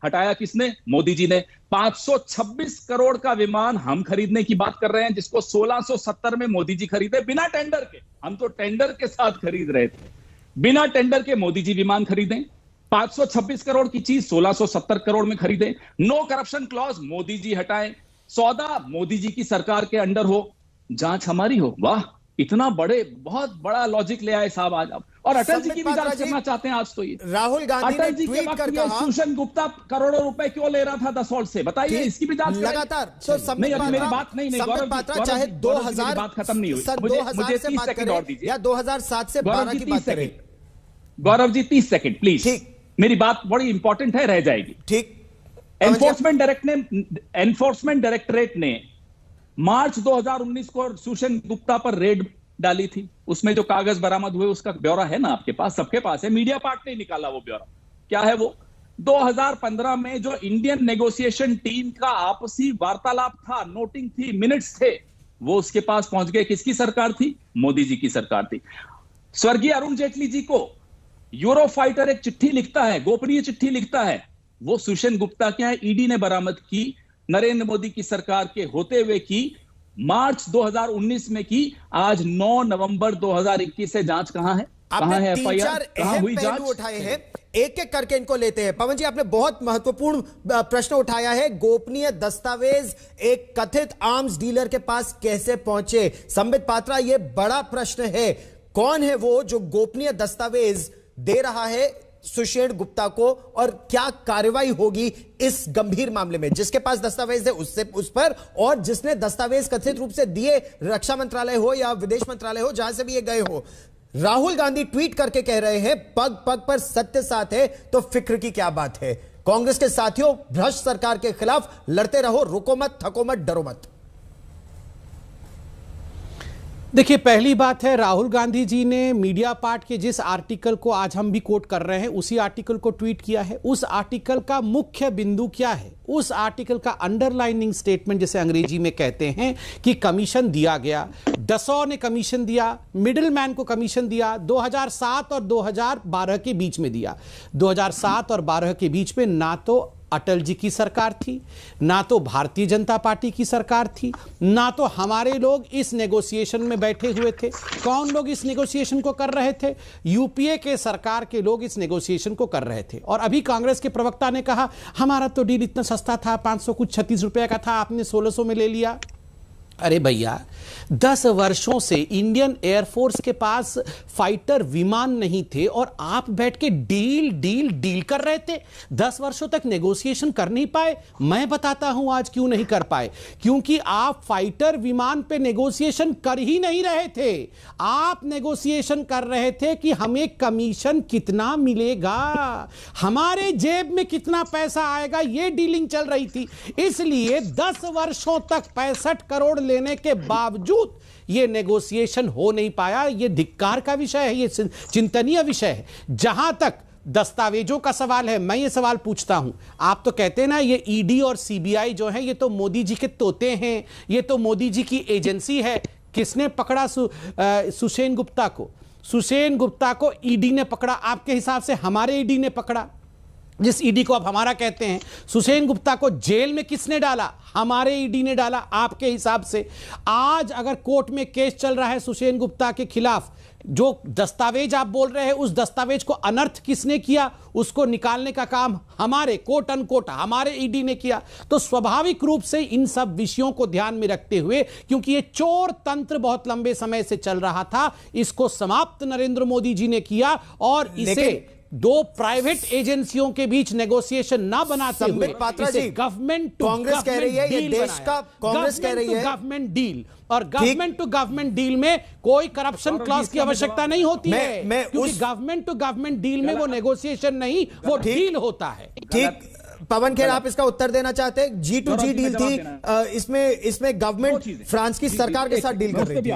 हटाया किसने? मोदी जी ने। 526 करोड़ का विमान हम खरीदने की बात कर रहे हैं, जिसको 1670 में मोदी जी खरीदे बिना टेंडर के। हम तो टेंडर के साथ खरीद रहे थे, बिना टेंडर के मोदी जी विमान खरीदें। 526 करोड़ की चीज 1670 करोड़ में खरीदें। No corruption clause Modi ji हटाएं। सौदा मोदी जी की सरकार के अंडर हो, जांच हमारी हो। वाह, इतना बहुत बड़ा लॉजिक ले आए साहब आज आप। और अटल जी की भी जांच करना चाहते हैं आज तो ये। राहुल गांधी अटल जी के वक्त सुषेण गुप्ता करोड़ों रुपए क्यों ले रहा था दसौल्ट से? बताइए, इसकी भी जांच लगातार। मेरी बात नहीं, संबित पात्रा, चाहे 2000 बात खत्म नहीं हुई, मुझे 30 सेकंड और दीजिए, या 2007 से 12 की बात करें। गौरव जी 30 सेकंड प्लीज, मेरी बात बड़ी इंपॉर्टेंट है, रह जाएगी। ठीक। एनफोर्समेंट डायरेक्टरेट ने मार्च 2019 को सुषेण गुप्ता पर रेड डाली थी। उसमें जो कागज बरामद हुए उसका ब्यौरा है ना आपके पास? सबके पास है। मीडिया पार्ट ने निकाला वो ब्यौरा। क्या है वो? 2015 में जो इंडियन नेगोशिएशन टीम का आपसी वार्तालाप था, नोटिंग थी, मिनट्स थे, वो उसके पास पहुंच गए। किसकी सरकार थी? मोदी जी की सरकार थी। स्वर्गीय अरुण जेटली जी को यूरोफाइटर एक चिट्ठी लिखता है, गोपनीय चिट्ठी लिखता है, वो सुषेण गुप्ता क्या है, ईडी ने बरामद की, नरेंद्र मोदी की सरकार के होते हुए की, मार्च 2019 में की। आज 9 नवंबर 2021 से जांच कहां है? कहां है एफआईआर? कहां हुई जांच? उठाए हैं, एक एक करके इनको लेते हैं। पवन जी, आपने बहुत महत्वपूर्ण प्रश्न उठाया है। गोपनीय दस्तावेज एक कथित आर्म्स डीलर के पास कैसे पहुंचे? संबित पात्रा, यह बड़ा प्रश्न है। कौन है वो जो गोपनीय दस्तावेज दे रहा है सुषेण गुप्ता को, और क्या कार्रवाई होगी इस गंभीर मामले में? जिसके पास दस्तावेज है उस पर, और जिसने दस्तावेज कथित रूप से दिए, रक्षा मंत्रालय हो या विदेश मंत्रालय हो, जहां से भी ये गए हो। राहुल गांधी ट्वीट करके कह रहे हैं, पग पग पर सत्य साथ है तो फिक्र की क्या बात है। कांग्रेस के साथियों, भ्रष्ट सरकार के खिलाफ लड़ते रहो, रुको मत, थको मत, डरो मत। देखिए, पहली बात है, राहुल गांधी जी ने मीडिया पार्ट के जिस आर्टिकल को आज हम भी कोट कर रहे हैं, उसी आर्टिकल को ट्वीट किया है। उस आर्टिकल का मुख्य बिंदु क्या है? उस आर्टिकल का अंडरलाइनिंग स्टेटमेंट, जिसे अंग्रेजी में कहते हैं, कि कमीशन दिया गया। डसॉ ने कमीशन दिया, मिडिलमैन को कमीशन दिया, 2007 और 2012 के बीच में दिया। 2007 और 12 के बीच में ना तो अटल जी की सरकार थी, ना तो भारतीय जनता पार्टी की सरकार थी, ना तो हमारे लोग इस नेगोशिएशन में बैठे हुए थे। कौन लोग इस नेगोशिएशन को कर रहे थे? यूपीए के सरकार के लोग इस नेगोशिएशन को कर रहे थे। और अभी कांग्रेस के प्रवक्ता ने कहा, हमारा तो डील इतना सस्ता था, 500 कुछ 36 रुपए का था, आपने 1600 में ले लिया। अरे भैया, 10 वर्षों से इंडियन एयरफोर्स के पास फाइटर विमान नहीं थे और आप बैठ के डील डील डील कर रहे थे। 10 वर्षों तक नेगोशिएशन कर नहीं पाए। मैं बताता हूं आज क्यों नहीं कर पाए। क्योंकि आप फाइटर विमान पे नेगोशिएशन कर ही नहीं रहे थे। आप नेगोशिएशन कर रहे थे कि हमें कमीशन कितना मिलेगा, हमारे जेब में कितना पैसा आएगा, यह डीलिंग चल रही थी। इसलिए 10 वर्षों तक 65 करोड़ लेने के बावजूद यह नेगोशिएशन हो नहीं पाया। यह धिक्कार का विषय है, यह चिंतनीय विषय है। जहां तक दस्तावेजों का सवाल है, मैं ये सवाल पूछता हूं। आप तो कहते हैं ना, ये ईडी और सीबीआई जो है, ये तो मोदी जी के तोते हैं, ये तो मोदी जी की एजेंसी है। किसने पकड़ा सुषेण गुप्ता को? सुषेण गुप्ता को ईडी ने पकड़ा। आपके हिसाब से हमारे ईडी ने पकड़ा, जिस ईडी को आप हमारा कहते हैं। सुषेण गुप्ता को जेल में किसने डाला? हमारे ईडी ने डाला। आपके हिसाब से आज अगर कोर्ट में केस चल रहा है सुषेण गुप्ता के खिलाफ, जो दस्तावेज आप बोल रहे हैं, उस दस्तावेज को अनर्थ किसने किया? उसको निकालने का काम हमारे कोट अनकोट हमारे ईडी ने किया। तो स्वाभाविक रूप से इन सब विषयों को ध्यान में रखते हुए, क्योंकि ये चोर तंत्र बहुत लंबे समय से चल रहा था, इसको समाप्त नरेंद्र मोदी जी ने किया और इसे दो प्राइवेट एजेंसियों के बीच नेगोशिएशन ना बनाते हुए इसे गवर्नमेंट टू कांग्रेस कह रही है, ये देश का कांग्रेस कह रही है गवर्नमेंट डील, और गवर्नमेंट टू गवर्नमेंट डील में कोई करप्शन क्लॉज की आवश्यकता नहीं होती है, क्योंकि गवर्नमेंट टू गवर्नमेंट डील में वो नेगोशिएशन नहीं, वो डील होता है। ठीक, पवन खेर, आप इसका उत्तर देना चाहते हैं? G2G डील थी, इसमें गवर्नमेंट फ्रांस की सरकार के साथ डील कर रही थी।